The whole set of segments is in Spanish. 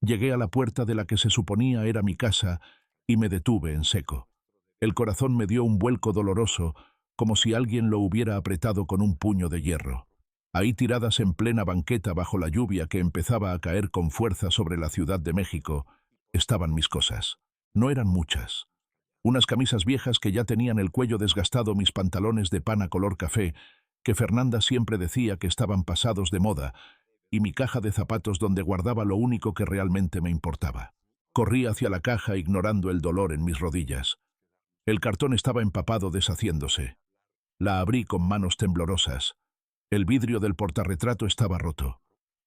Llegué a la puerta de la que se suponía era mi casa y me detuve en seco. El corazón me dio un vuelco doloroso, como si alguien lo hubiera apretado con un puño de hierro. Ahí, tiradas en plena banqueta bajo la lluvia que empezaba a caer con fuerza sobre la Ciudad de México, estaban mis cosas. No eran muchas. Unas camisas viejas que ya tenían el cuello desgastado, mis pantalones de pana color café, que Fernanda siempre decía que estaban pasados de moda, y mi caja de zapatos donde guardaba lo único que realmente me importaba. Corrí hacia la caja ignorando el dolor en mis rodillas. El cartón estaba empapado, deshaciéndose. La abrí con manos temblorosas. El vidrio del portarretrato estaba roto.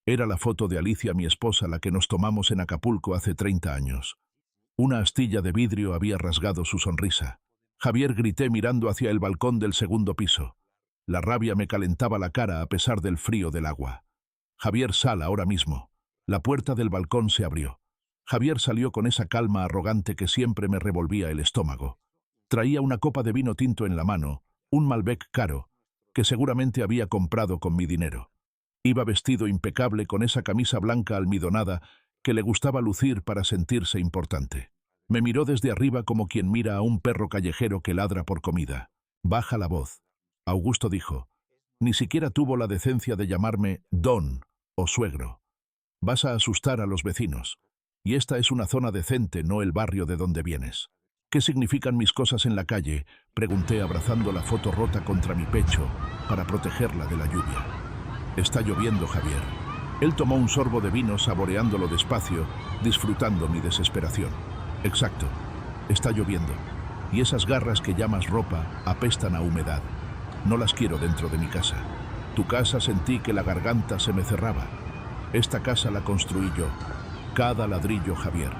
Era la foto de Alicia, mi esposa, la que nos tomamos en Acapulco hace 30 años. Una astilla de vidrio había rasgado su sonrisa. Javier, grité mirando hacia el balcón del segundo piso. La rabia me calentaba la cara a pesar del frío del agua. Javier, sal ahora mismo. La puerta del balcón se abrió. Javier salió con esa calma arrogante que siempre me revolvía el estómago. Traía una copa de vino tinto en la mano, un Malbec caro, que seguramente había comprado con mi dinero. Iba vestido impecable con esa camisa blanca almidonada que le gustaba lucir para sentirse importante. Me miró desde arriba como quien mira a un perro callejero que ladra por comida. Baja la voz. Augusto dijo. Ni siquiera tuvo la decencia de llamarme don o suegro. Vas a asustar a los vecinos. Y esta es una zona decente, no el barrio de donde vienes. ¿Qué significan mis cosas en la calle?, pregunté abrazando la foto rota contra mi pecho para protegerla de la lluvia. Está lloviendo, Javier. Él tomó un sorbo de vino saboreándolo despacio, disfrutando mi desesperación. Exacto, está lloviendo. Y esas garras que llamas ropa apestan a humedad. No las quiero dentro de mi casa. Tu casa, sentí que la garganta se me cerraba. Esta casa la construí yo. Cada ladrillo, Javier.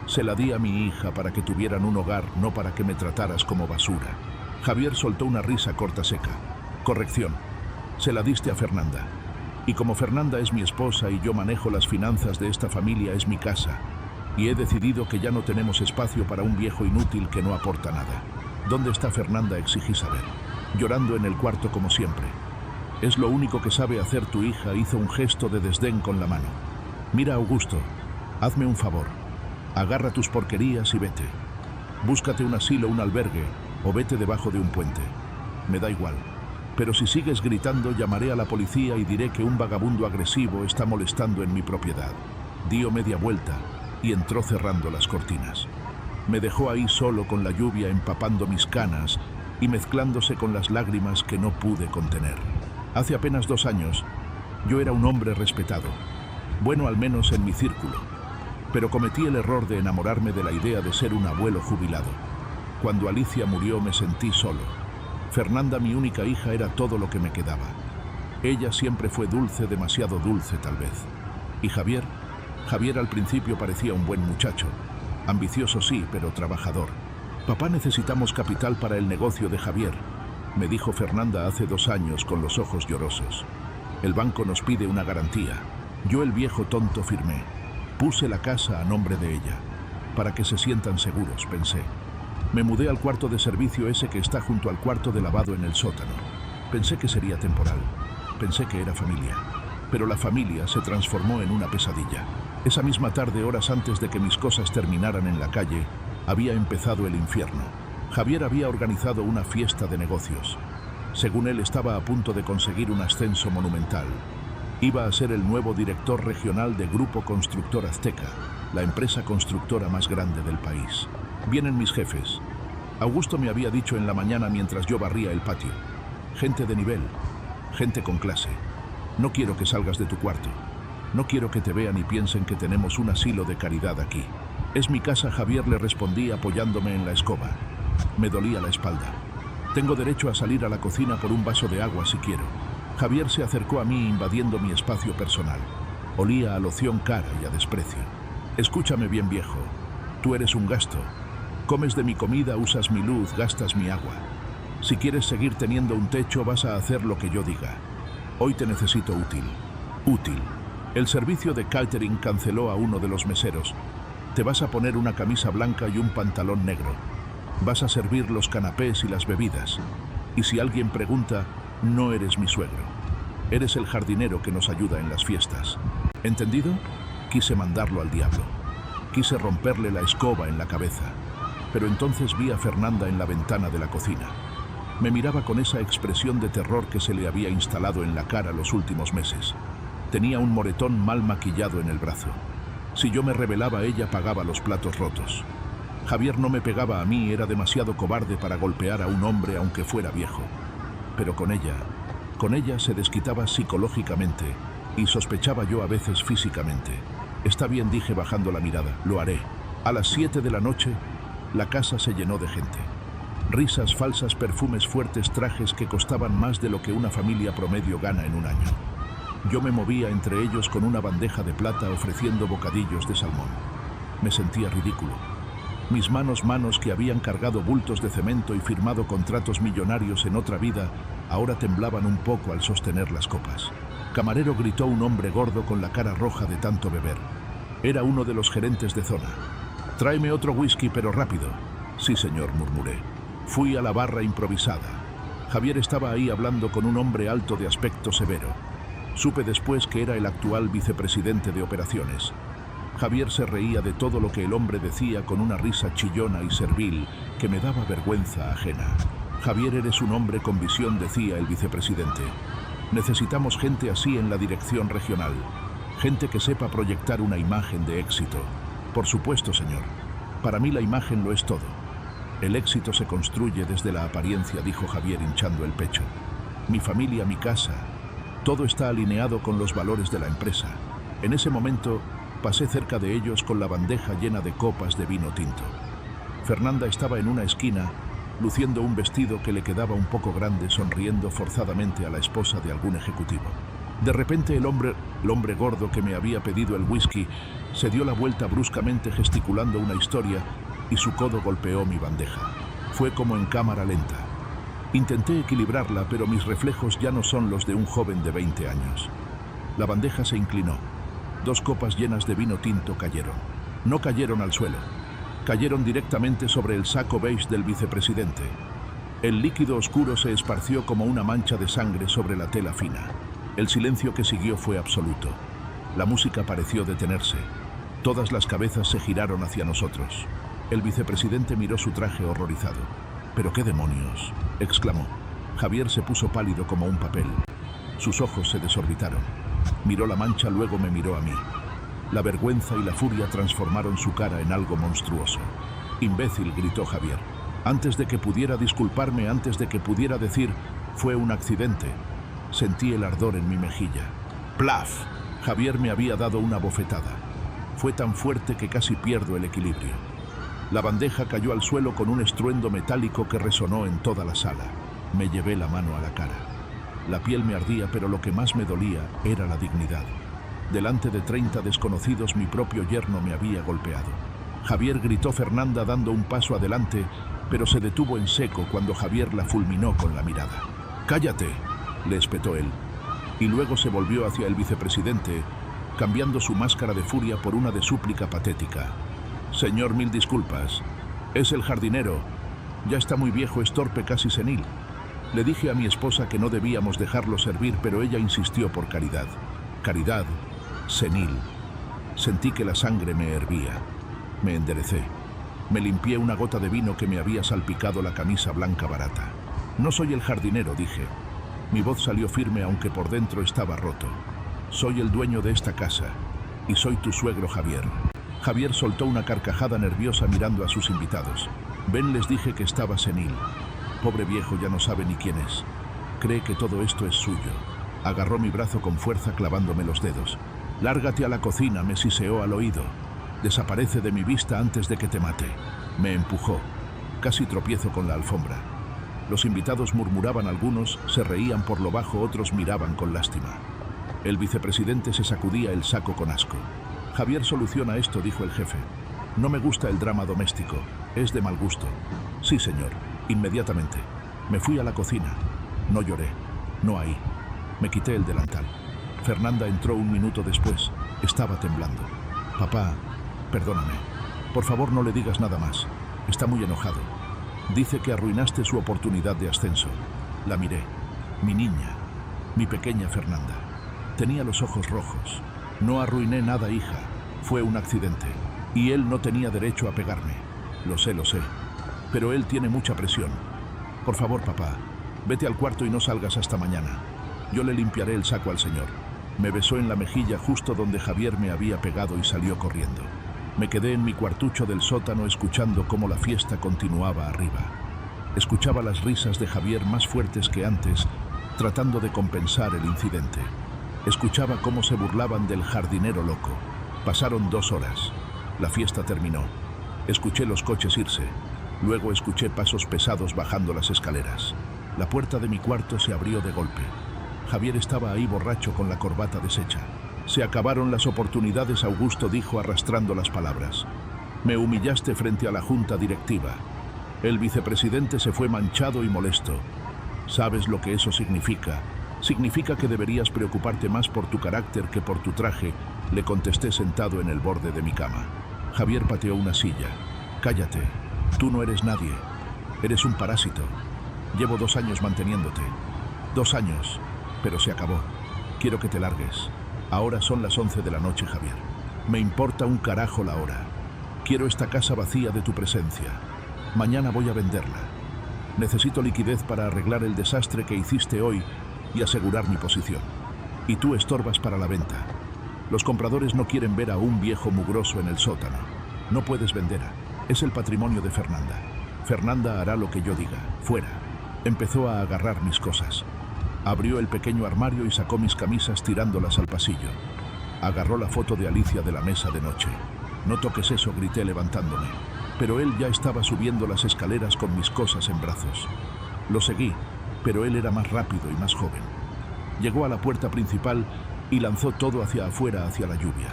Se la di a mi hija para que tuvieran un hogar, no para que me trataras como basura. Javier soltó una risa corta seca. Corrección. Se la diste a Fernanda. Y como Fernanda es mi esposa y yo manejo las finanzas de esta familia, es mi casa. Y he decidido que ya no tenemos espacio para un viejo inútil que no aporta nada. ¿Dónde está Fernanda?, exigí saber. Llorando en el cuarto como siempre. Es lo único que sabe hacer tu hija, hizo un gesto de desdén con la mano. Mira, Augusto, hazme un favor. Agarra tus porquerías y vete. Búscate un asilo, un albergue, o vete debajo de un puente. Me da igual. Pero si sigues gritando, llamaré a la policía y diré que un vagabundo agresivo está molestando en mi propiedad. Dio media vuelta y entró cerrando las cortinas. Me dejó ahí solo con la lluvia empapando mis canas y mezclándose con las lágrimas que no pude contener. Hace apenas 2 años, yo era un hombre respetado, bueno al menos en mi círculo, pero cometí el error de enamorarme de la idea de ser un abuelo jubilado. Cuando Alicia murió me sentí solo. Fernanda, mi única hija, era todo lo que me quedaba. Ella siempre fue dulce, demasiado dulce tal vez. Y Javier al principio parecía un buen muchacho, ambicioso sí, pero trabajador. Papá, necesitamos capital para el negocio de Javier, me dijo Fernanda hace 2 años con los ojos llorosos. El banco nos pide una garantía. Yo, el viejo tonto, firmé. Puse la casa a nombre de ella, para que se sientan seguros, pensé. Me mudé al cuarto de servicio ese que está junto al cuarto de lavado en el sótano. Pensé que sería temporal, pensé que era familia, pero la familia se transformó en una pesadilla. Esa misma tarde, horas antes de que mis cosas terminaran en la calle, había empezado el infierno. Javier había organizado una fiesta de negocios. Según él, estaba a punto de conseguir un ascenso monumental. Iba a ser el nuevo director regional de Grupo Constructor Azteca, la empresa constructora más grande del país. Vienen mis jefes. Augusto me había dicho en la mañana mientras yo barría el patio. Gente de nivel, gente con clase. No quiero que salgas de tu cuarto. No quiero que te vean y piensen que tenemos un asilo de caridad aquí. Es mi casa, Javier, le respondí apoyándome en la escoba. Me dolía la espalda. Tengo derecho a salir a la cocina por un vaso de agua si quiero. Javier se acercó a mí invadiendo mi espacio personal. Olía a loción cara y a desprecio. Escúchame bien, viejo. Tú eres un gasto. Comes de mi comida, usas mi luz, gastas mi agua. Si quieres seguir teniendo un techo, vas a hacer lo que yo diga. Hoy te necesito útil. Útil. El servicio de catering canceló a uno de los meseros. Te vas a poner una camisa blanca y un pantalón negro. Vas a servir los canapés y las bebidas. Y si alguien pregunta, no eres mi suegro. Eres el jardinero que nos ayuda en las fiestas. ¿Entendido? Quise mandarlo al diablo. Quise romperle la escoba en la cabeza. Pero entonces vi a Fernanda en la ventana de la cocina. Me miraba con esa expresión de terror que se le había instalado en la cara los últimos meses. Tenía un moretón mal maquillado en el brazo. Si yo me rebelaba, ella pagaba los platos rotos. Javier no me pegaba a mí, era demasiado cobarde para golpear a un hombre aunque fuera viejo. Pero con ella se desquitaba psicológicamente y sospechaba yo a veces físicamente. Está bien, dije bajando la mirada, lo haré. A las 7 de la noche, la casa se llenó de gente. Risas falsas, perfumes fuertes, trajes que costaban más de lo que una familia promedio gana en un año. Yo me movía entre ellos con una bandeja de plata ofreciendo bocadillos de salmón. Me sentía ridículo. Mis manos que habían cargado bultos de cemento y firmado contratos millonarios en otra vida, ahora temblaban un poco al sostener las copas. Camarero, gritó un hombre gordo con la cara roja de tanto beber. Era uno de los gerentes de zona. Tráeme otro whisky, pero rápido. Sí, señor, murmuré. Fui a la barra improvisada. Javier estaba ahí hablando con un hombre alto de aspecto severo. Supe después que era el actual vicepresidente de operaciones. Javier se reía de todo lo que el hombre decía con una risa chillona y servil que me daba vergüenza ajena. Javier, eres un hombre con visión, decía el vicepresidente. Necesitamos gente así en la dirección regional. Gente que sepa proyectar una imagen de éxito. Por supuesto, señor. Para mí la imagen lo es todo. El éxito se construye desde la apariencia, dijo Javier hinchando el pecho. Mi familia, mi casa, todo está alineado con los valores de la empresa. En ese momento, pasé cerca de ellos con la bandeja llena de copas de vino tinto. Fernanda estaba en una esquina, luciendo un vestido que le quedaba un poco grande, sonriendo forzadamente a la esposa de algún ejecutivo. De repente el hombre gordo que me había pedido el whisky se dio la vuelta bruscamente gesticulando una historia y su codo golpeó mi bandeja. Fue como en cámara lenta. Intenté equilibrarla, pero mis reflejos ya no son los de un joven de 20 años. La bandeja se inclinó. 2 copas llenas de vino tinto cayeron. No cayeron al suelo. Cayeron directamente sobre el saco beige del vicepresidente. El líquido oscuro se esparció como una mancha de sangre sobre la tela fina. El silencio que siguió fue absoluto. La música pareció detenerse. Todas las cabezas se giraron hacia nosotros. El vicepresidente miró su traje horrorizado. «¿Pero qué demonios?», exclamó. Javier se puso pálido como un papel. Sus ojos se desorbitaron. Miró la mancha, luego me miró a mí. La vergüenza y la furia transformaron su cara en algo monstruoso. «Imbécil», gritó Javier. Antes de que pudiera disculparme, antes de que pudiera decir «fue un accidente», sentí el ardor en mi mejilla. ¡Plaf! Javier me había dado una bofetada. Fue tan fuerte que casi pierdo el equilibrio. La bandeja cayó al suelo con un estruendo metálico que resonó en toda la sala. Me llevé la mano a la cara. La piel me ardía, pero lo que más me dolía era la dignidad. Delante de 30 desconocidos, mi propio yerno me había golpeado. «Javier», gritó Fernanda dando un paso adelante, pero se detuvo en seco cuando Javier la fulminó con la mirada. «¡Cállate!», le espetó él. Y luego se volvió hacia el vicepresidente, cambiando su máscara de furia por una de súplica patética. «Señor, 1000 disculpas. Es el jardinero. Ya está muy viejo, es torpe, casi senil. Le dije a mi esposa que no debíamos dejarlo servir, pero ella insistió por caridad. Caridad, senil». Sentí que la sangre me hervía. Me enderecé. Me limpié una gota de vino que me había salpicado la camisa blanca barata. «No soy el jardinero», dije. Mi voz salió firme aunque por dentro estaba roto. «Soy el dueño de esta casa y soy tu suegro Javier». Javier soltó una carcajada nerviosa mirando a sus invitados. «Ven, les dije que estaba senil. Pobre viejo, ya no sabe ni quién es. Cree que todo esto es suyo». Agarró mi brazo con fuerza clavándome los dedos. «Lárgate a la cocina», me siseó al oído. «Desaparece de mi vista antes de que te mate». Me empujó. Casi tropiezo con la alfombra. Los invitados murmuraban, algunos se reían por lo bajo, otros miraban con lástima. El vicepresidente se sacudía el saco con asco. «Javier soluciona esto», dijo el jefe. «No me gusta el drama doméstico, es de mal gusto». «Sí, señor», inmediatamente. Me fui a la cocina. No lloré, no ahí. Me quité el delantal. Fernanda entró un minuto después. Estaba temblando. «Papá, perdóname. Por favor, no le digas nada más. Está muy enojado. Dice que arruinaste su oportunidad de ascenso». La miré. Mi niña, mi pequeña Fernanda. Tenía los ojos rojos. «No arruiné nada, hija. Fue un accidente. Y él no tenía derecho a pegarme. Lo sé. Pero él tiene mucha presión. Por favor, papá, vete al cuarto y no salgas hasta mañana. Yo le limpiaré el saco al señor. Me besó en la mejilla justo donde Javier me había pegado y salió corriendo. Me quedé en mi cuartucho del sótano escuchando cómo la fiesta continuaba arriba. Escuchaba las risas de Javier más fuertes que antes, tratando de compensar el incidente. Escuchaba cómo se burlaban del jardinero loco. Pasaron 2 horas. La fiesta terminó. Escuché los coches irse. Luego escuché pasos pesados bajando las escaleras. La puerta de mi cuarto se abrió de golpe. Javier estaba ahí borracho con la corbata deshecha. Se acabaron las oportunidades, Augusto dijo arrastrando las palabras. Me humillaste frente a la junta directiva. El vicepresidente se fue manchado y molesto. ¿Sabes lo que eso significa? Significa que deberías preocuparte más por tu carácter que por tu traje, le contesté sentado en el borde de mi cama. Javier pateó una silla. Cállate, tú no eres nadie. Eres un parásito. Llevo 2 años manteniéndote. 2 años, pero se acabó. Quiero que te largues. Ahora son las 11 de la noche, Javier. Me importa un carajo la hora. Quiero esta casa vacía de tu presencia. Mañana voy a venderla. Necesito liquidez para arreglar el desastre que hiciste hoy y asegurar mi posición. Y tú estorbas para la venta. Los compradores no quieren ver a un viejo mugroso en el sótano. No puedes vender. Es el patrimonio de Fernanda. Fernanda hará lo que yo diga. Fuera. Empezó a agarrar mis cosas. Abrió el pequeño armario y sacó mis camisas tirándolas al pasillo. Agarró la foto de Alicia de la mesa de noche. No toques eso, grité levantándome. Pero él ya estaba subiendo las escaleras con mis cosas en brazos. Lo seguí, pero él era más rápido y más joven. Llegó a la puerta principal y lanzó todo hacia afuera, hacia la lluvia.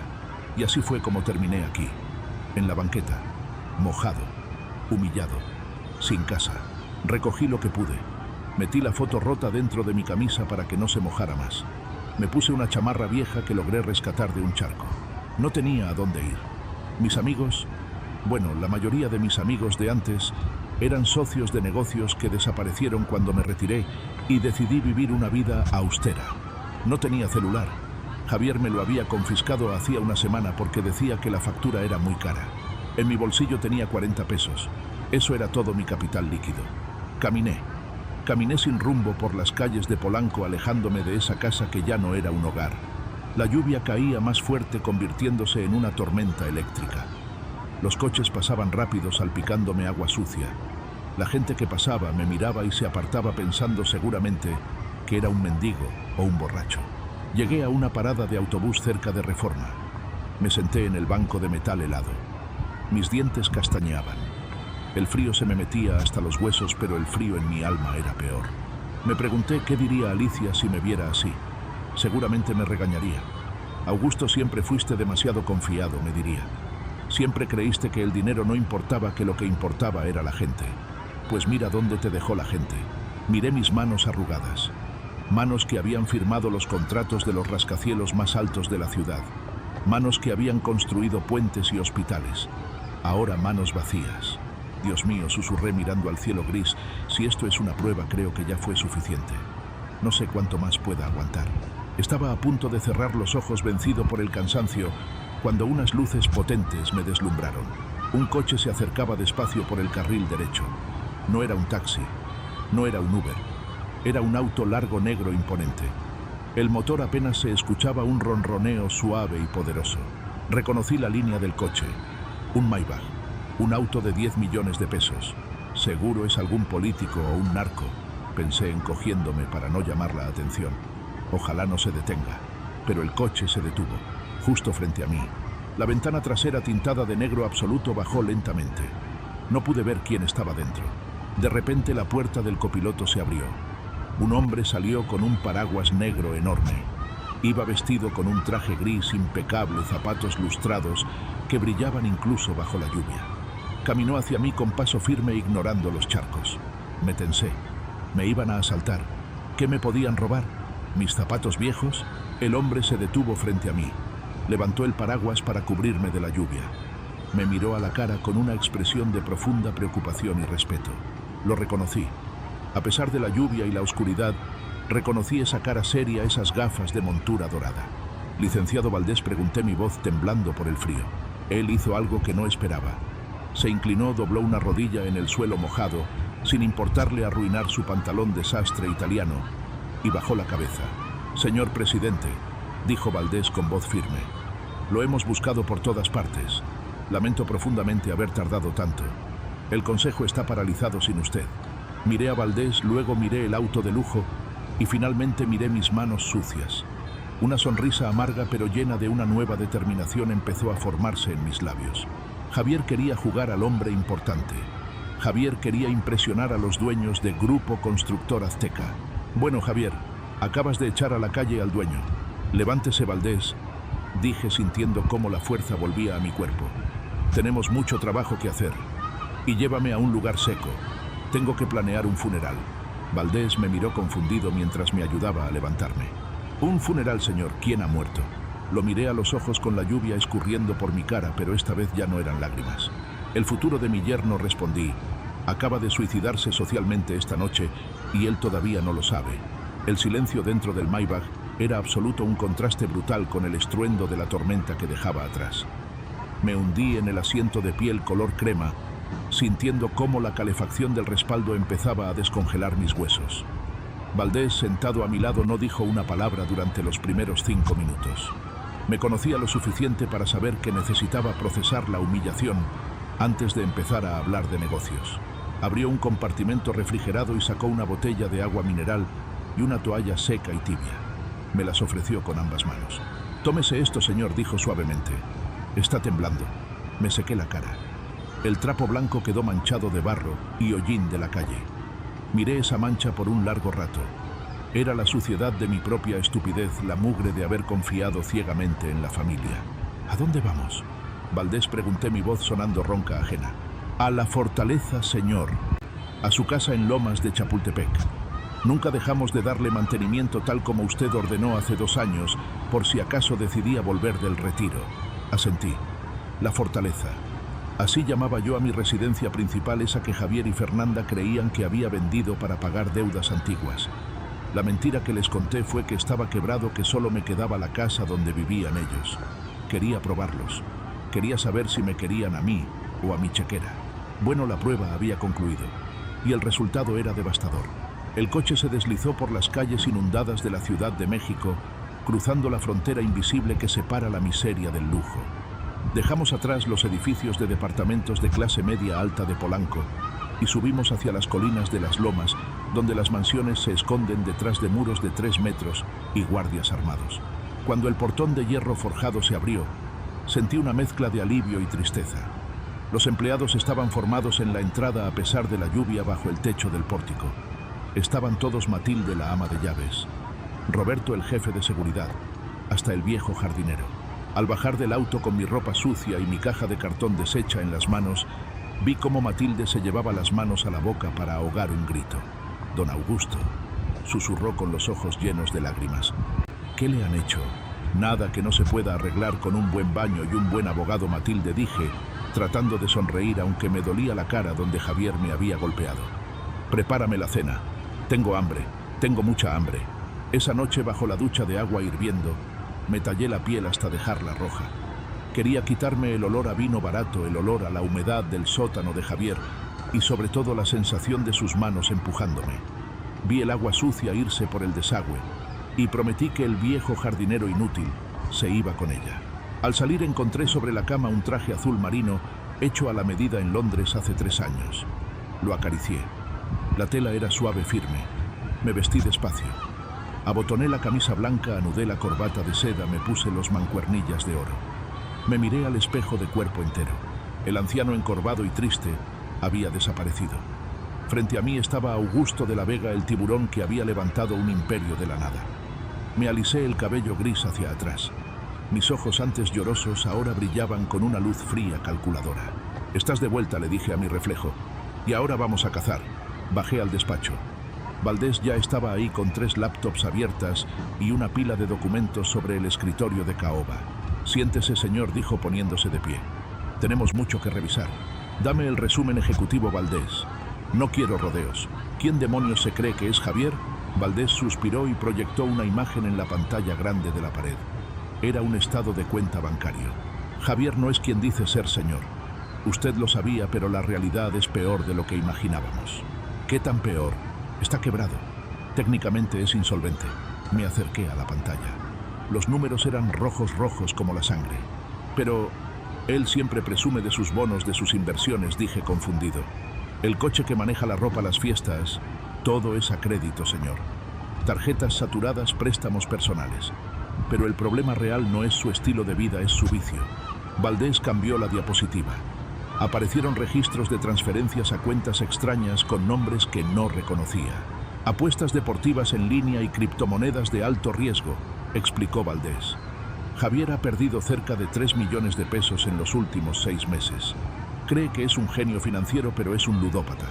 Y así fue como terminé aquí, en la banqueta, mojado, humillado, sin casa. Recogí lo que pude. Metí la foto rota dentro de mi camisa para que no se mojara más. Me puse una chamarra vieja que logré rescatar de un charco. No tenía a dónde ir. Mis amigos, bueno, la mayoría de mis amigos de antes, eran socios de negocios que desaparecieron cuando me retiré y decidí vivir una vida austera. No tenía celular. Javier me lo había confiscado hacía una semana porque decía que la factura era muy cara. En mi bolsillo tenía 40 pesos. Eso era todo mi capital líquido. Caminé sin rumbo por las calles de Polanco, alejándome de esa casa que ya no era un hogar. La lluvia caía más fuerte, convirtiéndose en una tormenta eléctrica. Los coches pasaban rápido, salpicándome agua sucia. La gente que pasaba me miraba y se apartaba pensando seguramente que era un mendigo o un borracho. Llegué a una parada de autobús cerca de Reforma. Me senté en el banco de metal helado. Mis dientes castañeaban. El frío se me metía hasta los huesos, pero el frío en mi alma era peor. Me pregunté qué diría Alicia si me viera así. Seguramente me regañaría. Augusto, siempre fuiste demasiado confiado, me diría. Siempre creíste que el dinero no importaba, que lo que importaba era la gente. Pues mira dónde te dejó la gente. Miré mis manos arrugadas. Manos que habían firmado los contratos de los rascacielos más altos de la ciudad. Manos que habían construido puentes y hospitales. Ahora manos vacías. Dios mío, susurré mirando al cielo gris. Si esto es una prueba, creo que ya fue suficiente. No sé cuánto más pueda aguantar. Estaba a punto de cerrar los ojos, vencido por el cansancio, cuando unas luces potentes me deslumbraron. Un coche se acercaba despacio por el carril derecho. No era un taxi, no era un Uber. Era un auto largo, negro, imponente. El motor apenas se escuchaba, un ronroneo suave y poderoso. Reconocí la línea del coche. Un Maybach, un auto de 10 millones de pesos. Seguro es algún político o un narco, pensé, encogiéndome para no llamar la atención. Ojalá no se detenga. Pero el coche se detuvo, justo frente a mí. La ventana trasera, tintada de negro absoluto, bajó lentamente. No pude ver quién estaba dentro. De repente la puerta del copiloto se abrió. Un hombre salió con un paraguas negro enorme. Iba vestido con un traje gris impecable, zapatos lustrados que brillaban incluso bajo la lluvia. Caminó hacia mí con paso firme, ignorando los charcos. Me tensé. Me iban a asaltar. ¿Qué me podían robar? ¿Mis zapatos viejos? El hombre se detuvo frente a mí. Levantó el paraguas para cubrirme de la lluvia. Me miró a la cara con una expresión de profunda preocupación y respeto. Lo reconocí. A pesar de la lluvia y la oscuridad, reconocí esa cara seria, esas gafas de montura dorada. Licenciado Valdés, pregunté, mi voz temblando por el frío. Él hizo algo que no esperaba. Se inclinó, dobló una rodilla en el suelo mojado, sin importarle arruinar su pantalón de sastre italiano, y bajó la cabeza. Señor presidente, dijo Valdés con voz firme, lo hemos buscado por todas partes. Lamento profundamente haber tardado tanto. El consejo está paralizado sin usted. Miré a Valdés, luego miré el auto de lujo y finalmente miré mis manos sucias. Una sonrisa amarga pero llena de una nueva determinación empezó a formarse en mis labios. Javier quería jugar al hombre importante. Javier quería impresionar a los dueños de Grupo Constructor Azteca. Bueno, Javier, acabas de echar a la calle al dueño. Levántese, Valdés, dije sintiendo cómo la fuerza volvía a mi cuerpo. Tenemos mucho trabajo que hacer. Y llévame a un lugar seco. Tengo que planear un funeral. Valdés me miró confundido mientras me ayudaba a levantarme. Un funeral, señor. ¿Quién ha muerto? Lo miré a los ojos con la lluvia escurriendo por mi cara, pero esta vez ya no eran lágrimas. El futuro de mi yerno, respondí. Acaba de suicidarse socialmente esta noche y él todavía no lo sabe. El silencio dentro del Maybach era absoluto, un contraste brutal con el estruendo de la tormenta que dejaba atrás. Me hundí en el asiento de piel color crema, sintiendo cómo la calefacción del respaldo empezaba a descongelar mis huesos. Valdés, sentado a mi lado, no dijo una palabra durante los primeros 5 minutos. Me conocía lo suficiente para saber que necesitaba procesar la humillación antes de empezar a hablar de negocios. Abrió un compartimento refrigerado y sacó una botella de agua mineral y una toalla seca y tibia. Me las ofreció con ambas manos. Tómese esto, señor, dijo suavemente. Está temblando. Me sequé la cara. El trapo blanco quedó manchado de barro y hollín de la calle. Miré esa mancha por un largo rato. Era la suciedad de mi propia estupidez, la mugre de haber confiado ciegamente en la familia. ¿A dónde vamos? Valdés, pregunté, mi voz sonando ronca ajena. A la fortaleza, señor. A su casa en Lomas de Chapultepec. Nunca dejamos de darle mantenimiento tal como usted ordenó hace 2 años, por si acaso decidía volver del retiro. Asentí. La fortaleza. Así llamaba yo a mi residencia principal, esa que Javier y Fernanda creían que había vendido para pagar deudas antiguas. La mentira que les conté fue que estaba quebrado, que solo me quedaba la casa donde vivían ellos. Quería probarlos. Quería saber si me querían a mí o a mi chequera. Bueno, la prueba había concluido y el resultado era devastador. El coche se deslizó por las calles inundadas de la Ciudad de México, cruzando la frontera invisible que separa la miseria del lujo. Dejamos atrás los edificios de departamentos de clase media alta de Polanco y subimos hacia las colinas de las Lomas, donde las mansiones se esconden detrás de muros de 3 metros y guardias armados. Cuando el portón de hierro forjado se abrió, sentí una mezcla de alivio y tristeza. Los empleados estaban formados en la entrada a pesar de la lluvia bajo el techo del pórtico. Estaban todos: Matilde, la ama de llaves, Roberto, el jefe de seguridad, hasta el viejo jardinero. Al bajar del auto con mi ropa sucia y mi caja de cartón deshecha en las manos, vi cómo Matilde se llevaba las manos a la boca para ahogar un grito. Don Augusto, susurró con los ojos llenos de lágrimas. ¿Qué le han hecho? Nada que no se pueda arreglar con un buen baño y un buen abogado, Matilde, dije, tratando de sonreír aunque me dolía la cara donde Javier me había golpeado. Prepárame la cena. Tengo hambre, tengo mucha hambre. Esa noche, bajo la ducha de agua hirviendo, me tallé la piel hasta dejarla roja. Quería quitarme el olor a vino barato, el olor a la humedad del sótano de Javier y sobre todo la sensación de sus manos empujándome. Vi el agua sucia irse por el desagüe y prometí que el viejo jardinero inútil se iba con ella. Al salir encontré sobre la cama un traje azul marino hecho a la medida en Londres hace 3 años. Lo acaricié. La tela era suave, firme. Me vestí despacio. Abotoné la camisa blanca, anudé la corbata de seda, me puse los mancuernillas de oro. Me miré al espejo de cuerpo entero. El anciano, encorvado y triste, había desaparecido. Frente a mí estaba Augusto de la Vega, el tiburón que había levantado un imperio de la nada. Me alisé el cabello gris hacia atrás. Mis ojos, antes llorosos, ahora brillaban con una luz fría, calculadora. Estás de vuelta, le dije a mi reflejo. Y ahora vamos a cazar. Bajé al despacho. Valdés ya estaba ahí con 3 laptops abiertas y una pila de documentos sobre el escritorio de caoba. Siéntese, señor, dijo poniéndose de pie. Tenemos mucho que revisar. Dame el resumen ejecutivo, Valdés. No quiero rodeos. ¿Quién demonios se cree que es Javier? Valdés suspiró y proyectó una imagen en la pantalla grande de la pared. Era un estado de cuenta bancario. Javier no es quien dice ser señor. Usted lo sabía, pero la realidad es peor de lo que imaginábamos. ¿Qué tan peor? Está quebrado. Técnicamente es insolvente. Me acerqué a la pantalla. Los números eran rojos como la sangre. Pero él siempre presume de sus bonos, de sus inversiones, dije confundido. El coche que maneja, la ropa, las fiestas, todo es a crédito, señor. Tarjetas saturadas, préstamos personales. Pero el problema real no es su estilo de vida, es su vicio. Valdés cambió la diapositiva. Aparecieron registros de transferencias a cuentas extrañas con nombres que no reconocía. Apuestas deportivas en línea y criptomonedas de alto riesgo, explicó Valdés. Javier ha perdido cerca de 3 millones de pesos en los últimos 6 meses. Cree que es un genio financiero, pero es un ludópata.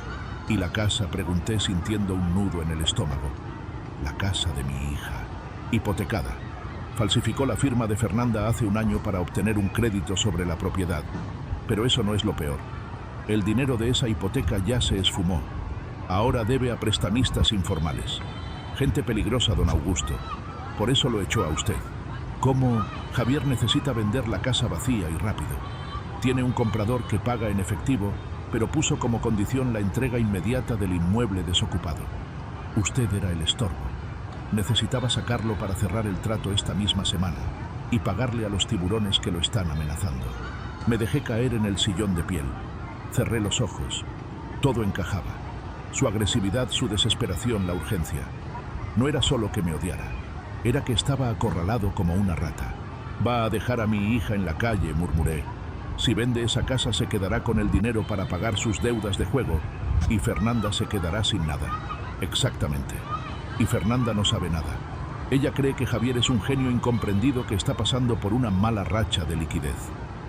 ¿Y la casa?, pregunté sintiendo un nudo en el estómago. La casa de mi hija. Hipotecada. Falsificó la firma de Fernanda hace un año para obtener un crédito sobre la propiedad. Pero eso no es lo peor. El dinero de esa hipoteca ya se esfumó. Ahora debe a prestamistas informales. Gente peligrosa, don Augusto. Por eso lo echó a usted. ¿Cómo? Javier necesita vender la casa vacía y rápido. Tiene un comprador que paga en efectivo, pero puso como condición la entrega inmediata del inmueble desocupado. Usted era el estorbo. Necesitaba sacarlo para cerrar el trato esta misma semana y pagarle a los tiburones que lo están amenazando. Me dejé caer en el sillón de piel. Cerré los ojos. Todo encajaba. Su agresividad, su desesperación, la urgencia. No era solo que me odiara. Era que estaba acorralado como una rata. Va a dejar a mi hija en la calle, murmuré. Si vende esa casa se quedará con el dinero para pagar sus deudas de juego y Fernanda se quedará sin nada. Exactamente. Y Fernanda no sabe nada. Ella cree que Javier es un genio incomprendido que está pasando por una mala racha de liquidez.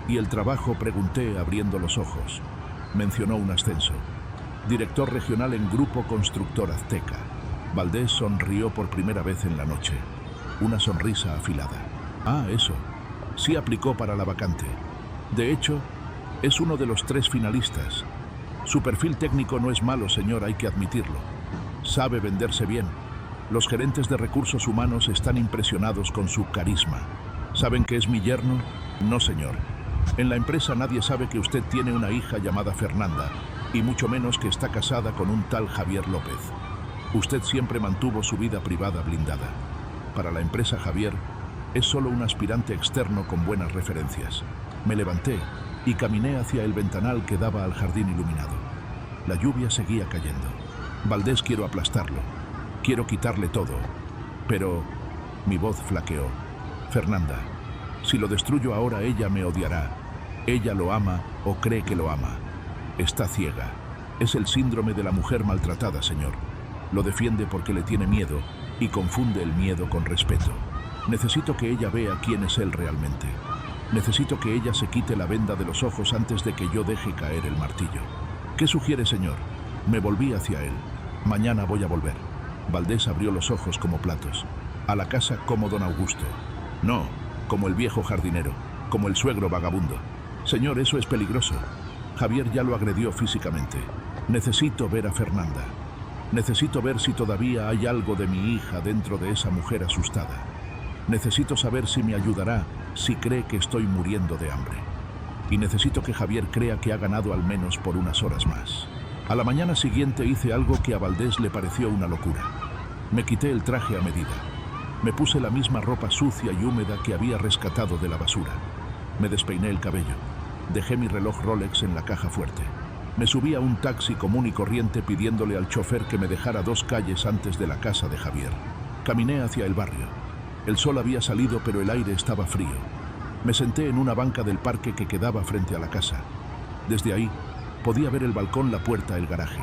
¿Y el trabajo?, pregunté abriendo los ojos. Mencionó un ascenso. Director regional en Grupo Constructor Azteca. Valdés sonrió por primera vez en la noche. Una sonrisa afilada. Ah, eso. Sí aplicó para la vacante. De hecho, es uno de los 3 finalistas. Su perfil técnico no es malo, señor, hay que admitirlo. Sabe venderse bien. Los gerentes de recursos humanos están impresionados con su carisma. ¿Saben que es mi yerno? No, señor. En la empresa nadie sabe que usted tiene una hija llamada Fernanda, y mucho menos que está casada con un tal Javier López. Usted siempre mantuvo su vida privada blindada. Para la empresa, Javier es solo un aspirante externo con buenas referencias. Me levanté y caminé hacia el ventanal que daba al jardín iluminado. La lluvia seguía cayendo. Valdés, quiero aplastarlo. Quiero quitarle todo. Pero mi voz flaqueó. Fernanda. Si lo destruyo ahora, ella me odiará. Ella lo ama o cree que lo ama. Está ciega. Es el síndrome de la mujer maltratada, señor. Lo defiende porque le tiene miedo y confunde el miedo con respeto. Necesito que ella vea quién es él realmente. Necesito que ella se quite la venda de los ojos antes de que yo deje caer el martillo. ¿Qué sugiere, señor? Me volví hacia él. Mañana voy a volver. Valdés abrió los ojos como platos. A la casa como don Augusto. No, como el viejo jardinero, como el suegro vagabundo. Señor, eso es peligroso. Javier ya lo agredió físicamente. Necesito ver a Fernanda. Necesito ver si todavía hay algo de mi hija dentro de esa mujer asustada. Necesito saber si me ayudará, si cree que estoy muriendo de hambre. Y necesito que Javier crea que ha ganado al menos por unas horas más. A la mañana siguiente hice algo que a Valdés le pareció una locura. Me quité el traje a medida. Me puse la misma ropa sucia y húmeda que había rescatado de la basura. Me despeiné el cabello. Dejé mi reloj Rolex en la caja fuerte. Me subí a un taxi común y corriente pidiéndole al chofer que me dejara 2 calles antes de la casa de Javier. Caminé hacia el barrio. El sol había salido, pero el aire estaba frío. Me senté en una banca del parque que quedaba frente a la casa. Desde ahí podía ver el balcón, la puerta, el garaje.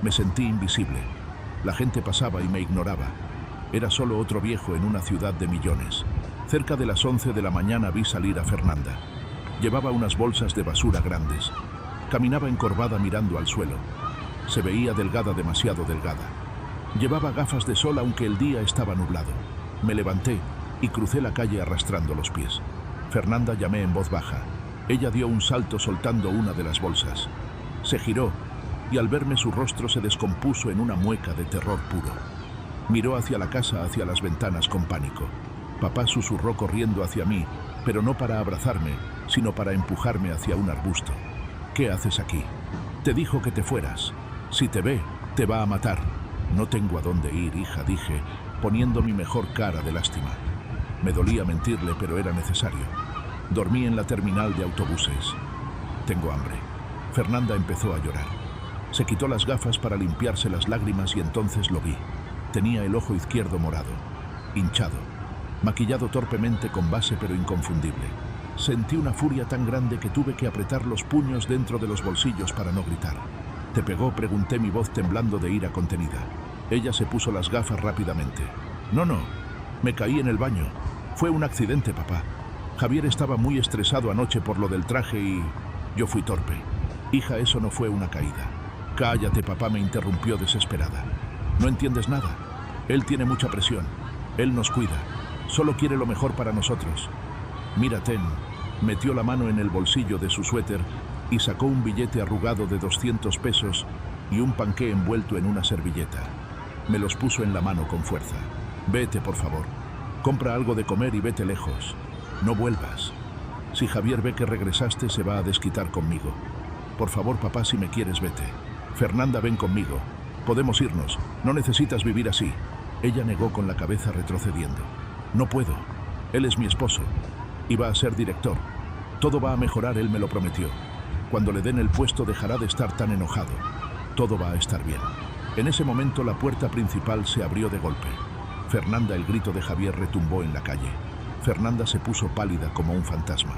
Me sentí invisible. La gente pasaba y me ignoraba. Era solo otro viejo en una ciudad de millones. Cerca de las 11 de la mañana vi salir a Fernanda. Llevaba unas bolsas de basura grandes. Caminaba encorvada mirando al suelo. Se veía delgada, demasiado delgada. Llevaba gafas de sol aunque el día estaba nublado. Me levanté y crucé la calle arrastrando los pies. Fernanda, llamé en voz baja. Ella dio un salto soltando una de las bolsas. Se giró y al verme su rostro se descompuso en una mueca de terror puro. Miró hacia la casa, hacia las ventanas con pánico. Papá susurró corriendo hacia mí, pero no para abrazarme, sino para empujarme hacia un arbusto. ¿Qué haces aquí? Te dijo que te fueras. Si te ve, te va a matar. No tengo a dónde ir, hija, dije, poniendo mi mejor cara de lástima. Me dolía mentirle, pero era necesario. Dormí en la terminal de autobuses. Tengo hambre. Fernanda empezó a llorar. Se quitó las gafas para limpiarse las lágrimas y entonces lo vi. Tenía el ojo izquierdo morado, hinchado, maquillado torpemente con base pero inconfundible. Sentí una furia tan grande que tuve que apretar los puños dentro de los bolsillos para no gritar. ¿Te pegó?, pregunté, mi voz temblando de ira contenida. Ella se puso las gafas rápidamente. No, me caí en el baño. Fue un accidente, papá. Javier estaba muy estresado anoche por lo del traje y yo fui torpe. Hija, eso no fue una caída. Cállate, papá, me interrumpió desesperada. No entiendes nada. Él tiene mucha presión. Él nos cuida. Solo quiere lo mejor para nosotros. Mira, ten. Metió la mano en el bolsillo de su suéter y sacó un billete arrugado de 200 pesos y un panqué envuelto en una servilleta. Me los puso en la mano con fuerza. Vete, por favor. Compra algo de comer y vete lejos. No vuelvas. Si Javier ve que regresaste, se va a desquitar conmigo. Por favor, papá, si me quieres, vete. Fernanda, ven conmigo. Podemos irnos. No necesitas vivir así. Ella negó con la cabeza, retrocediendo. No puedo. Él es mi esposo. Iba a ser director. Todo va a mejorar, él me lo prometió. Cuando le den el puesto dejará de estar tan enojado. Todo va a estar bien. En ese momento la puerta principal se abrió de golpe. Fernanda, el grito de Javier retumbó en la calle. Fernanda se puso pálida como un fantasma.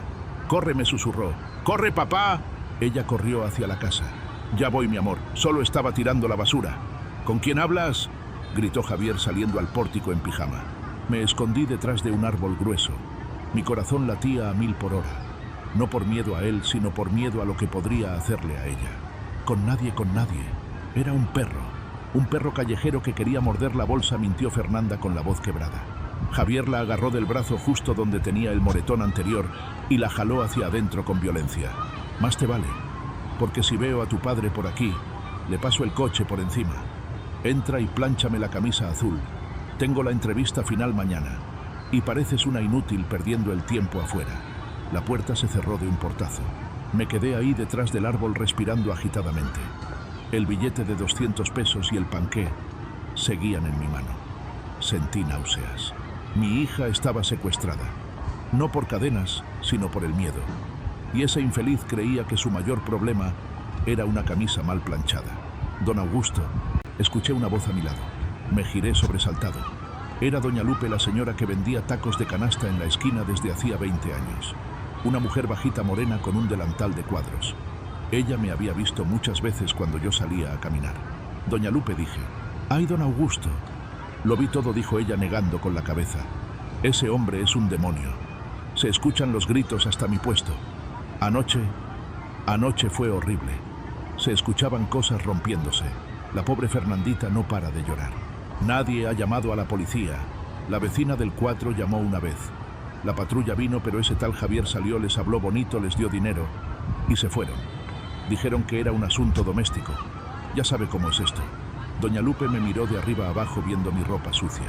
«¡Corre!», me susurró. «¡Corre, papá!». Ella corrió hacia la casa. «Ya voy, mi amor. Solo estaba tirando la basura». «¿Con quién hablas?», gritó Javier saliendo al pórtico en pijama. Me escondí detrás de un árbol grueso. Mi corazón latía a 1000 por hora. No por miedo a él, sino por miedo a lo que podría hacerle a ella. Con nadie. Era un perro callejero que quería morder la bolsa, mintió Fernanda con la voz quebrada. Javier la agarró del brazo justo donde tenía el moretón anterior y la jaló hacia adentro con violencia. «Más te vale, porque si veo a tu padre por aquí, le paso el coche por encima. Entra y plánchame la camisa azul. Tengo la entrevista final mañana. Y pareces una inútil perdiendo el tiempo afuera». La puerta se cerró de un portazo. Me quedé ahí detrás del árbol respirando agitadamente. El billete de 200 pesos y el panqué seguían en mi mano. Sentí náuseas. Mi hija estaba secuestrada. No por cadenas, sino por el miedo. Y ese infeliz creía que su mayor problema era una camisa mal planchada. «Don Augusto», escuché una voz a mi lado. Me giré sobresaltado. Era doña Lupe, la señora que vendía tacos de canasta en la esquina desde hacía 20 años. Una mujer bajita, morena, con un delantal de cuadros. Ella me había visto muchas veces cuando yo salía a caminar. «Doña Lupe», dije. «¡Ay, don Augusto!». «Lo vi todo», dijo ella negando con la cabeza. «Ese hombre es un demonio. Se escuchan los gritos hasta mi puesto. Anoche fue horrible. Se escuchaban cosas rompiéndose. La pobre Fernandita no para de llorar. Nadie ha llamado a la policía. La vecina del 4 llamó una vez. La patrulla vino, pero ese tal Javier salió, les habló bonito, les dio dinero y se fueron. Dijeron que era un asunto doméstico. Ya sabe cómo es esto». Doña Lupe me miró de arriba abajo viendo mi ropa sucia.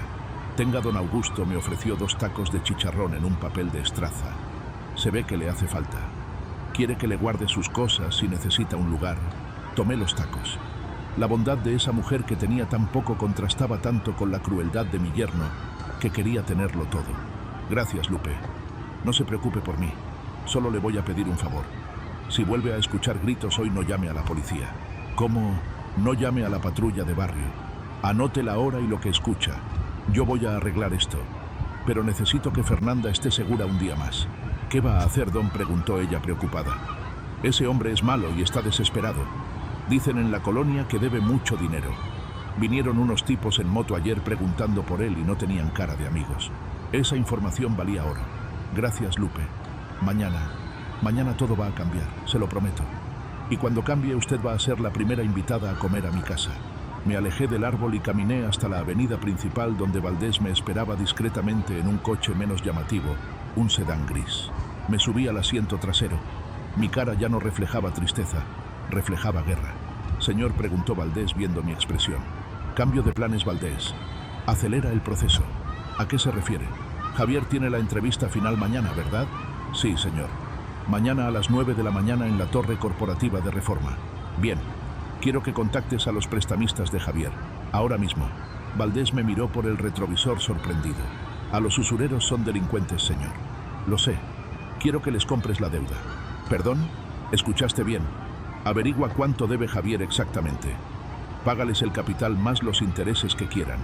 «Tenga, don Augusto», me ofreció 2 tacos de chicharrón en un papel de estraza. «Se ve que le hace falta. Quiere que le guarde sus cosas y necesita un lugar». Tomé los tacos. La bondad de esa mujer que tenía tan poco contrastaba tanto con la crueldad de mi yerno, que quería tenerlo todo. «Gracias, Lupe. No se preocupe por mí. Solo le voy a pedir un favor. Si vuelve a escuchar gritos hoy, no llame a la policía». «¿Cómo?». «No llame a la patrulla de barrio. Anote la hora y lo que escucha. Yo voy a arreglar esto. Pero necesito que Fernanda esté segura un día más». «¿Qué va a hacer, don?», preguntó ella preocupada. «Ese hombre es malo y está desesperado. Dicen en la colonia que debe mucho dinero. Vinieron unos tipos en moto ayer preguntando por él y no tenían cara de amigos. Esa información valía oro. Gracias, Lupe. Mañana todo va a cambiar, se lo prometo. Y cuando cambie, usted va a ser la primera invitada a comer a mi casa». Me alejé del árbol y caminé hasta la avenida principal, donde Valdés me esperaba discretamente en un coche menos llamativo, un sedán gris. Me subí al asiento trasero. Mi cara ya no reflejaba tristeza, reflejaba guerra. «Señor», preguntó Valdés viendo mi expresión. «Cambio de planes, Valdés. Acelera el proceso». «¿A qué se refiere?». Javier tiene la entrevista final mañana, ¿verdad? Sí, señor. Mañana a las 9 de la mañana en la Torre Corporativa de Reforma. Bien. Quiero que contactes a los prestamistas de Javier. Ahora mismo. Valdés me miró por el retrovisor sorprendido. A los usureros son delincuentes, señor. Lo sé. Quiero que les compres la deuda. ¿Perdón? Escuchaste bien. Averigua cuánto debe Javier exactamente. Págales el capital más los intereses que quieran.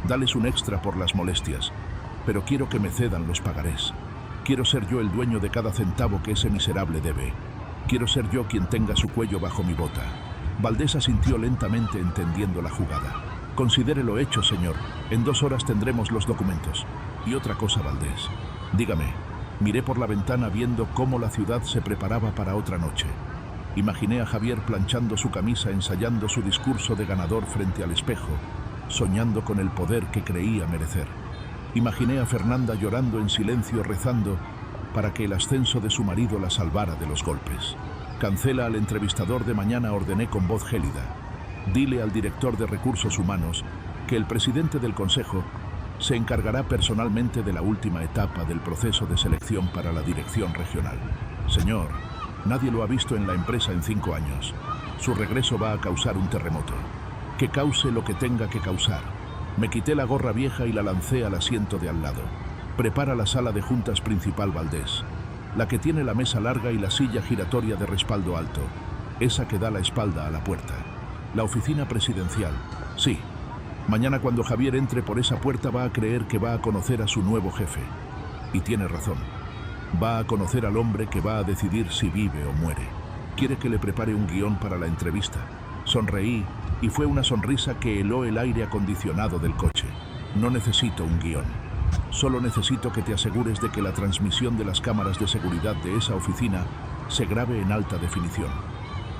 Dales un extra por las molestias. Pero quiero que me cedan los pagarés. Quiero ser yo el dueño de cada centavo que ese miserable debe. Quiero ser yo quien tenga su cuello bajo mi bota. Valdés asintió lentamente entendiendo la jugada. Considere lo hecho, señor. En 2 horas tendremos los documentos. Y otra cosa, Valdés. Dígame. Miré por la ventana viendo cómo la ciudad se preparaba para otra noche. Imaginé a Javier planchando su camisa, ensayando su discurso de ganador frente al espejo, soñando con el poder que creía merecer. Imaginé a Fernanda llorando en silencio, rezando para que el ascenso de su marido la salvara de los golpes. Cancela al entrevistador de mañana, ordené con voz gélida. Dile al director de Recursos Humanos que el presidente del Consejo se encargará personalmente de la última etapa del proceso de selección para la dirección regional. Señor, nadie lo ha visto en la empresa en 5 años. Su regreso va a causar un terremoto. Que cause lo que tenga que causar. Me quité la gorra vieja y la lancé al asiento de al lado. Prepara la sala de juntas principal, Valdés. La que tiene la mesa larga y la silla giratoria de respaldo alto. Esa que da la espalda a la puerta. La oficina presidencial. Sí. Mañana cuando Javier entre por esa puerta va a creer que va a conocer a su nuevo jefe. Y tiene razón. Va a conocer al hombre que va a decidir si vive o muere. Quiere que le prepare un guión para la entrevista. Sonreí y fue una sonrisa que heló el aire acondicionado del coche. No necesito un guión. Solo necesito que te asegures de que la transmisión de las cámaras de seguridad de esa oficina se grabe en alta definición.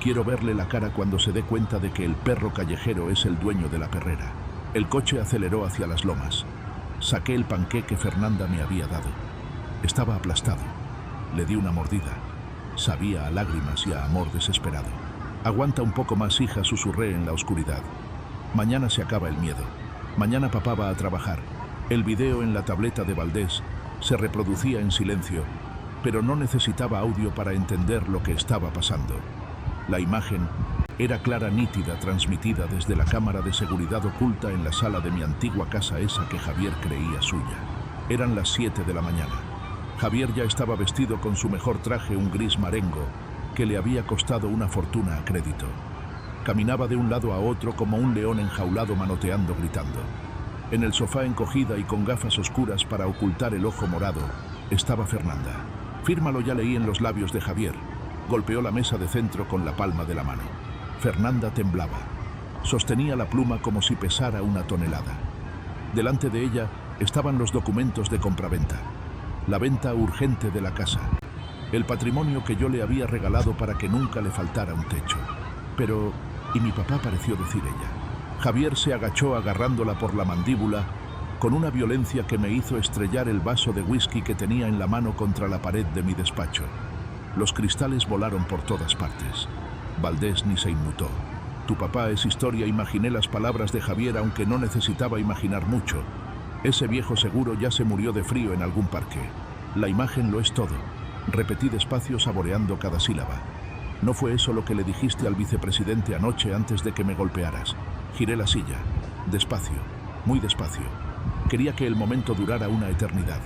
Quiero verle la cara cuando se dé cuenta de que el perro callejero es el dueño de la perrera. El coche aceleró hacia las lomas. Saqué el panqué que Fernanda me había dado. Estaba aplastado. Le di una mordida. Sabía a lágrimas y a amor desesperado. Aguanta un poco más, hija, susurré en la oscuridad. Mañana se acaba el miedo. Mañana papá va a trabajar. El video en la tableta de Valdés se reproducía en silencio, pero no necesitaba audio para entender lo que estaba pasando. La imagen era clara, nítida, transmitida desde la cámara de seguridad oculta en la sala de mi antigua casa, esa que Javier creía suya. Eran las 7 de la mañana. Javier ya estaba vestido con su mejor traje, un gris marengo, que le había costado una fortuna a crédito. Caminaba de un lado a otro como un león enjaulado, manoteando, gritando. En el sofá, encogida y con gafas oscuras para ocultar el ojo morado, estaba Fernanda. Fírmalo, ya leí en los labios de Javier. Golpeó la mesa de centro con la palma de la mano. Fernanda temblaba. Sostenía la pluma como si pesara una tonelada. Delante de ella estaban los documentos de compraventa. La venta urgente de la casa. El patrimonio que yo le había regalado para que nunca le faltara un techo. Pero, ¿y mi papá?, pareció decir ella. Javier se agachó agarrándola por la mandíbula con una violencia que me hizo estrellar el vaso de whisky que tenía en la mano contra la pared de mi despacho. Los cristales volaron por todas partes. Valdés ni se inmutó. Tu papá es historia, imaginé las palabras de Javier, aunque no necesitaba imaginar mucho. Ese viejo seguro ya se murió de frío en algún parque. La imagen lo es todo. Repetí despacio, saboreando cada sílaba. ¿No fue eso lo que le dijiste al vicepresidente anoche antes de que me golpearas? Giré la silla. Despacio, muy despacio. Quería que el momento durara una eternidad.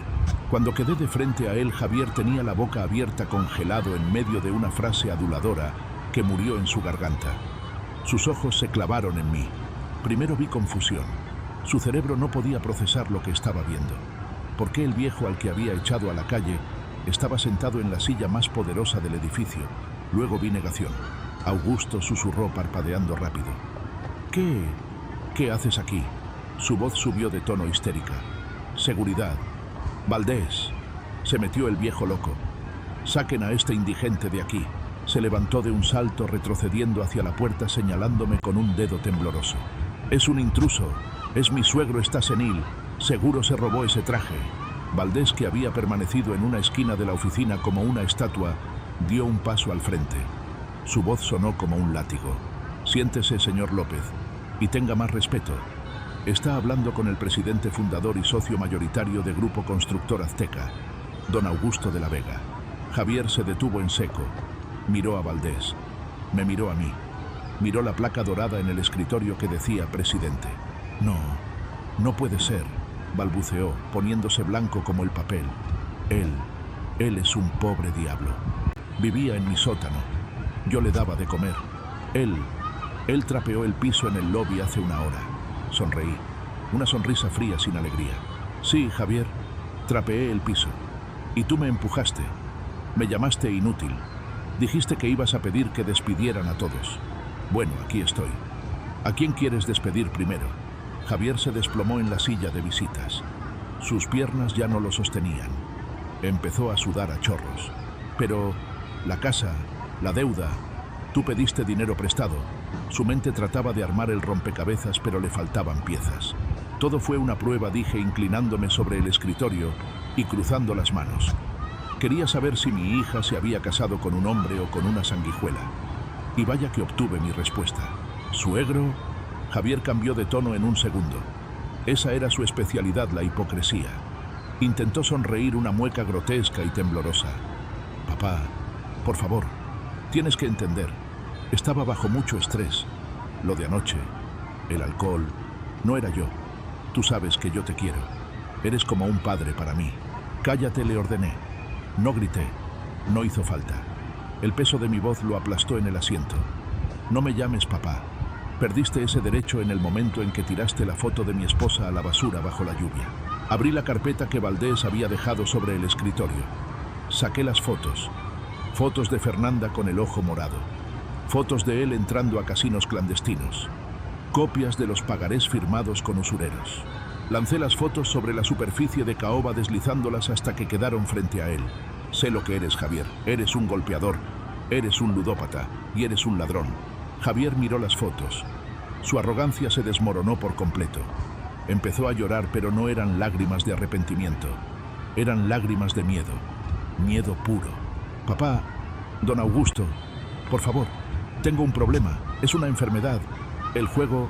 Cuando quedé de frente a él, Javier tenía la boca abierta, congelado en medio de una frase aduladora que murió en su garganta. Sus ojos se clavaron en mí. Primero vi confusión. Su cerebro no podía procesar lo que estaba viendo. ¿Por qué el viejo al que había echado a la calle estaba sentado en la silla más poderosa del edificio? Luego vi negación. Augusto, susurró parpadeando rápido. ¿Qué haces aquí? Su voz subió de tono histérica. Seguridad. Valdés. Se metió el viejo loco. Saquen a este indigente de aquí. Se levantó de un salto, retrocediendo hacia la puerta, señalándome con un dedo tembloroso. Es un intruso. Es mi suegro, está senil. Seguro se robó ese traje. Valdés, que había permanecido en una esquina de la oficina como una estatua, dio un paso al frente. Su voz sonó como un látigo. Siéntese, señor López, y tenga más respeto. Está hablando con el presidente fundador y socio mayoritario de Grupo Constructor Azteca, don Augusto de la Vega. Javier se detuvo en seco. Miró a Valdés. Me miró a mí. Miró la placa dorada en el escritorio que decía presidente. No, no puede ser, balbuceó, poniéndose blanco como el papel. Él es un pobre diablo. Vivía en mi sótano. Yo le daba de comer. Él trapeó el piso en el lobby hace una hora. Sonreí. Una sonrisa fría sin alegría. Sí, Javier, trapeé el piso. Y tú me empujaste. Me llamaste inútil. Dijiste que ibas a pedir que despidieran a todos. Bueno, aquí estoy. ¿A quién quieres despedir primero? Javier se desplomó en la silla de visitas. Sus piernas ya no lo sostenían. Empezó a sudar a chorros. Pero la casa, la deuda, tú pediste dinero prestado. Su mente trataba de armar el rompecabezas, pero le faltaban piezas. Todo fue una prueba, dije, inclinándome sobre el escritorio y cruzando las manos. Quería saber si mi hija se había casado con un hombre o con una sanguijuela. Y vaya que obtuve mi respuesta. ¿Suegro? Javier cambió de tono en un segundo. Esa era su especialidad, la hipocresía. Intentó sonreír, una mueca grotesca y temblorosa. Papá, por favor, tienes que entender. Estaba bajo mucho estrés. Lo de anoche, el alcohol, no era yo. Tú sabes que yo te quiero. Eres como un padre para mí. Cállate, le ordené. No grité. No hizo falta. El peso de mi voz lo aplastó en el asiento. No me llames papá. Perdiste ese derecho en el momento en que tiraste la foto de mi esposa a la basura bajo la lluvia. Abrí la carpeta que Valdés había dejado sobre el escritorio. Saqué las fotos. Fotos de Fernanda con el ojo morado. Fotos de él entrando a casinos clandestinos. Copias de los pagarés firmados con usureros. Lancé las fotos sobre la superficie de caoba, deslizándolas hasta que quedaron frente a él. Sé lo que eres, Javier. Eres un golpeador, eres un ludópata y eres un ladrón. Javier miró las fotos. Su arrogancia se desmoronó por completo. Empezó a llorar, pero no eran lágrimas de arrepentimiento. Eran lágrimas de miedo. Miedo puro. Papá, don Augusto, por favor, tengo un problema. Es una enfermedad. El juego...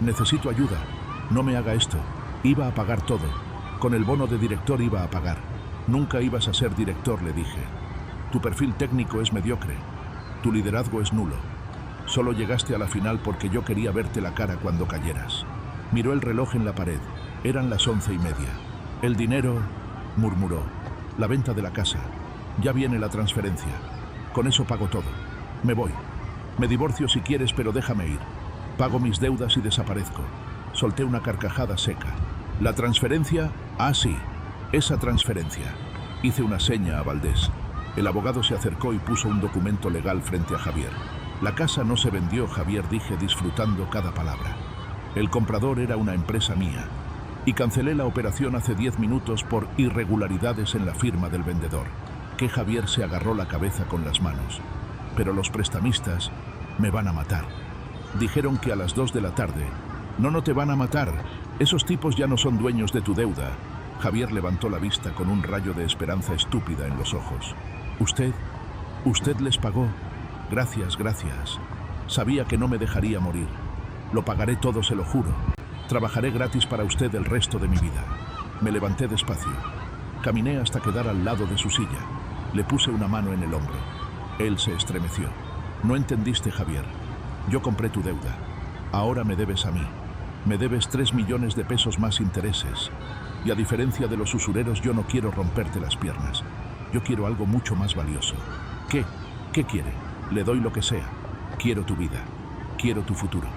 Necesito ayuda. No me haga esto. Iba a pagar todo. Con el bono de director iba a pagar. Nunca ibas a ser director, le dije. Tu perfil técnico es mediocre. Tu liderazgo es nulo. Solo llegaste a la final porque yo quería verte la cara cuando cayeras. Miró el reloj en la pared. Eran las 11:30. El dinero, murmuró. La venta de la casa. Ya viene la transferencia. Con eso pago todo. Me voy. Me divorcio si quieres, pero déjame ir. Pago mis deudas y desaparezco. Solté una carcajada seca. ¿La transferencia? Ah, sí. Esa transferencia. Hice una seña a Valdés. El abogado se acercó y puso un documento legal frente a Javier. La casa no se vendió, Javier, dije, disfrutando cada palabra. El comprador era una empresa mía. Y cancelé la operación hace 10 minutos por irregularidades en la firma del vendedor. Que Javier se agarró la cabeza con las manos. Pero los prestamistas me van a matar. Dijeron que a las 2 de la tarde. No te van a matar. Esos tipos ya no son dueños de tu deuda. Javier levantó la vista con un rayo de esperanza estúpida en los ojos. ¿Usted les pagó? Gracias. Sabía que no me dejaría morir. Lo pagaré todo, se lo juro. Trabajaré gratis para usted el resto de mi vida. Me levanté despacio. Caminé hasta quedar al lado de su silla. Le puse una mano en el hombro. Él se estremeció. No entendiste, Javier. Yo compré tu deuda. Ahora me debes a mí. Me debes 3 millones de pesos más intereses. Y a diferencia de los usureros, yo no quiero romperte las piernas. Yo quiero algo mucho más valioso. ¿Qué quiere? Le doy lo que sea. Quiero tu vida. Quiero tu futuro.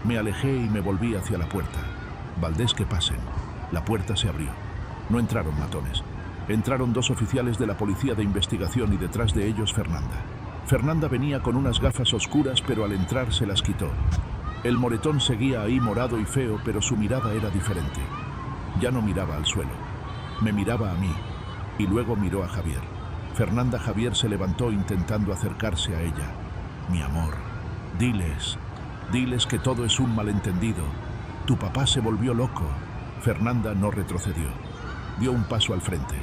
Me alejé y me volví hacia la puerta. Valdés, que pasen. La puerta se abrió. No entraron matones. Entraron 2 oficiales de la policía de investigación y detrás de ellos Fernanda. Fernanda venía con unas gafas oscuras, pero al entrar se las quitó. El moretón seguía ahí, morado y feo, pero su mirada era diferente. Ya no miraba al suelo. Me miraba a mí. Y luego miró a Javier. Javier se levantó intentando acercarse a ella. Mi amor, diles que todo es un malentendido. Tu papá se volvió loco. Fernanda no retrocedió. Dio un paso al frente.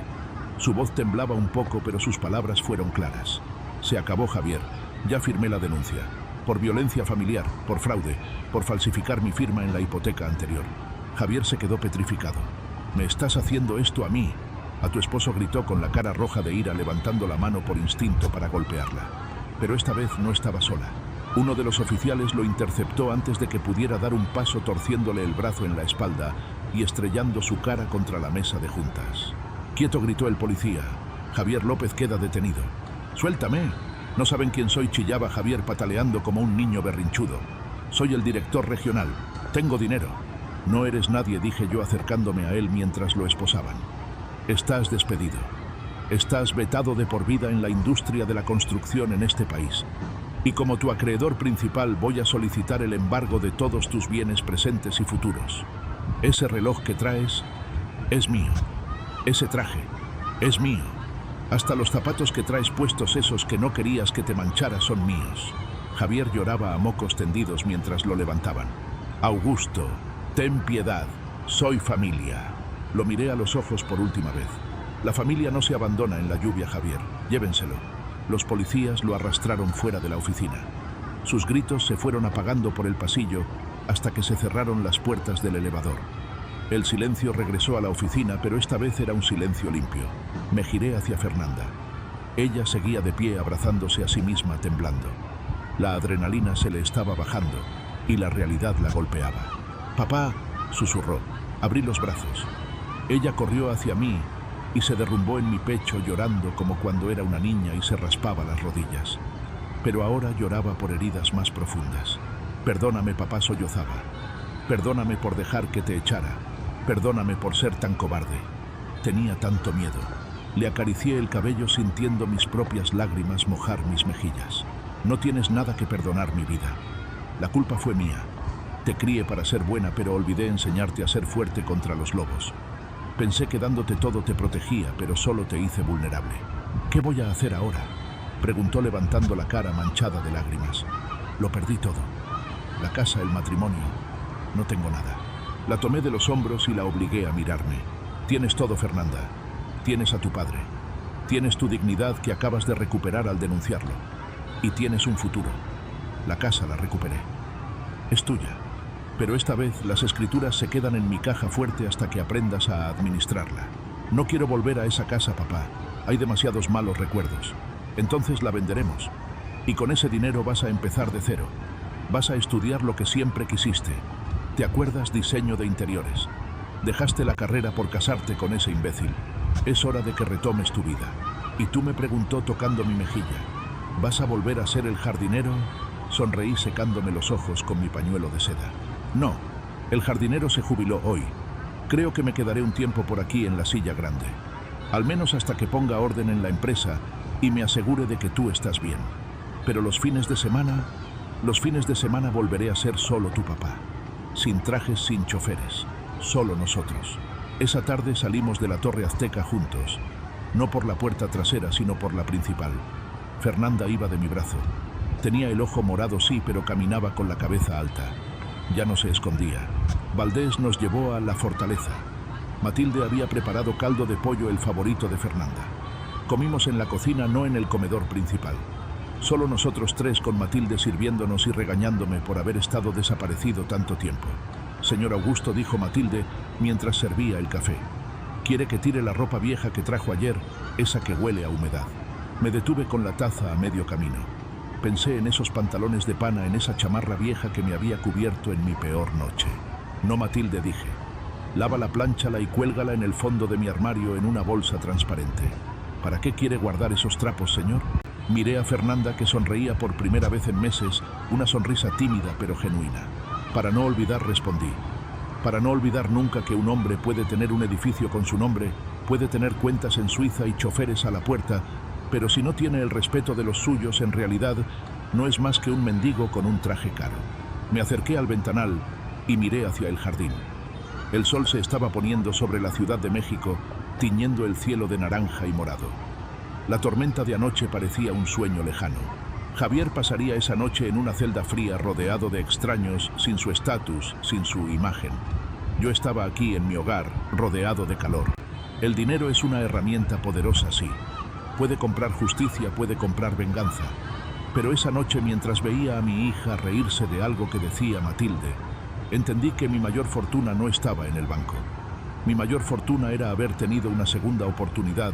Su voz temblaba un poco, pero sus palabras fueron claras. Se acabó, Javier. Ya firmé la denuncia. Por violencia familiar, por fraude, por falsificar mi firma en la hipoteca anterior. Javier se quedó petrificado. «¿Me estás haciendo esto a mí?», a tu esposo gritó con la cara roja de ira, levantando la mano por instinto para golpearla. Pero esta vez no estaba sola. Uno de los oficiales lo interceptó antes de que pudiera dar un paso, torciéndole el brazo en la espalda y estrellando su cara contra la mesa de juntas. «¡Quieto!», gritó el policía. «Javier López queda detenido». «¡Suéltame! No saben quién soy», chillaba Javier pataleando como un niño berrinchudo. «Soy el director regional. Tengo dinero». «No eres nadie», dije yo acercándome a él mientras lo esposaban. «Estás despedido. Estás vetado de por vida en la industria de la construcción en este país. Y como tu acreedor principal voy a solicitar el embargo de todos tus bienes presentes y futuros. Ese reloj que traes es mío. Ese traje es mío. Hasta los zapatos que traes puestos, esos que no querías que te manchara, son míos». Javier lloraba a mocos tendidos mientras lo levantaban. «Augusto, ten piedad. Soy familia». Lo miré a los ojos por última vez. «La familia no se abandona en la lluvia, Javier. Llévenselo». Los policías lo arrastraron fuera de la oficina. Sus gritos se fueron apagando por el pasillo hasta que se cerraron las puertas del elevador. El silencio regresó a la oficina, pero esta vez era un silencio limpio. Me giré hacia Fernanda. Ella seguía de pie, abrazándose a sí misma, temblando. La adrenalina se le estaba bajando y la realidad la golpeaba. «Papá», susurró. Abrí los brazos. Ella corrió hacia mí y se derrumbó en mi pecho, llorando como cuando era una niña y se raspaba las rodillas. Pero ahora lloraba por heridas más profundas. «Perdóname, papá», sollozaba. «Perdóname por dejar que te echara. Perdóname por ser tan cobarde. Tenía tanto miedo». Le acaricié el cabello sintiendo mis propias lágrimas mojar mis mejillas. «No tienes nada que perdonar, mi vida. La culpa fue mía. Te crié para ser buena, pero olvidé enseñarte a ser fuerte contra los lobos. Pensé que dándote todo te protegía, pero solo te hice vulnerable. ¿Qué voy a hacer ahora?», preguntó levantando la cara manchada de lágrimas. «Lo perdí todo. La casa, el matrimonio. No tengo nada». La tomé de los hombros y la obligué a mirarme. «Tienes todo, Fernanda. Tienes a tu padre. Tienes tu dignidad que acabas de recuperar al denunciarlo. Y tienes un futuro. La casa la recuperé. Es tuya. Pero esta vez las escrituras se quedan en mi caja fuerte hasta que aprendas a administrarla. No quiero volver a esa casa, papá. Hay demasiados malos recuerdos. Entonces la venderemos. Y con ese dinero vas a empezar de cero. Vas a estudiar lo que siempre quisiste. ¿Te acuerdas? Diseño de interiores. Dejaste la carrera por casarte con ese imbécil. Es hora de que retomes tu vida». Y tú, me preguntó tocando mi mejilla. «¿Vas a volver a ser el jardinero?». Sonreí secándome los ojos con mi pañuelo de seda. «No, el jardinero se jubiló hoy. Creo que me quedaré un tiempo por aquí en la silla grande. Al menos hasta que ponga orden en la empresa y me asegure de que tú estás bien. Pero los fines de semana volveré a ser solo tu papá. Sin trajes, sin choferes. Solo nosotros». Esa tarde salimos de la Torre Azteca juntos. No por la puerta trasera, sino por la principal. Fernanda iba de mi brazo. Tenía el ojo morado, sí, pero caminaba con la cabeza alta. Ya no se escondía. Valdés nos llevó a la fortaleza. Matilde había preparado caldo de pollo, el favorito de Fernanda. Comimos en la cocina, no en el comedor principal. Solo nosotros tres, con Matilde sirviéndonos y regañándome por haber estado desaparecido tanto tiempo. «Señor Augusto», dijo Matilde mientras servía el café. «¿Quiere que tire la ropa vieja que trajo ayer, esa que huele a humedad?». Me detuve con la taza a medio camino. Pensé en esos pantalones de pana, en esa chamarra vieja que me había cubierto en mi peor noche. «No, Matilde», dije. «Lávala, plánchala y cuélgala en el fondo de mi armario en una bolsa transparente». «¿Para qué quiere guardar esos trapos, señor?». Miré a Fernanda, que sonreía por primera vez en meses, una sonrisa tímida pero genuina. «Para no olvidar», respondí. «Para no olvidar nunca que un hombre puede tener un edificio con su nombre, puede tener cuentas en Suiza y choferes a la puerta, pero si no tiene el respeto de los suyos, en realidad no es más que un mendigo con un traje caro». Me acerqué al ventanal y miré hacia el jardín. El sol se estaba poniendo sobre la Ciudad de México, tiñendo el cielo de naranja y morado. La tormenta de anoche parecía un sueño lejano. Javier pasaría esa noche en una celda fría, rodeado de extraños, sin su estatus, sin su imagen. Yo estaba aquí en mi hogar, rodeado de calor. El dinero es una herramienta poderosa, sí. Puede comprar justicia, puede comprar venganza. Pero esa noche, mientras veía a mi hija reírse de algo que decía Matilde, Entendí que mi mayor fortuna no estaba en el banco. Mi mayor fortuna era haber tenido una segunda oportunidad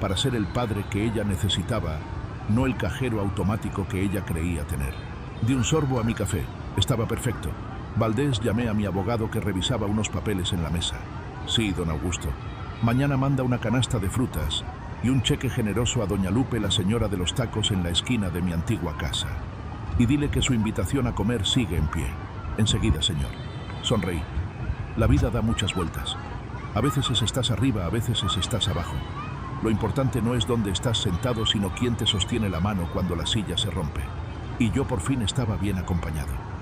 para ser el padre que ella necesitaba, no el cajero automático que ella creía tener. Di un sorbo a mi café. Estaba perfecto. Valdés, llamé a mi abogado que revisaba unos papeles en la mesa. Sí, don Augusto. Mañana manda una canasta de frutas y un cheque generoso a doña Lupe, la señora de los tacos en la esquina de mi antigua casa. Y dile que su invitación a comer sigue en pie. Enseguida, señor. Sonreí. La vida da muchas vueltas. A veces estás arriba, a veces estás abajo. Lo importante no es dónde estás sentado, sino quién te sostiene la mano cuando la silla se rompe. Y yo por fin estaba bien acompañado.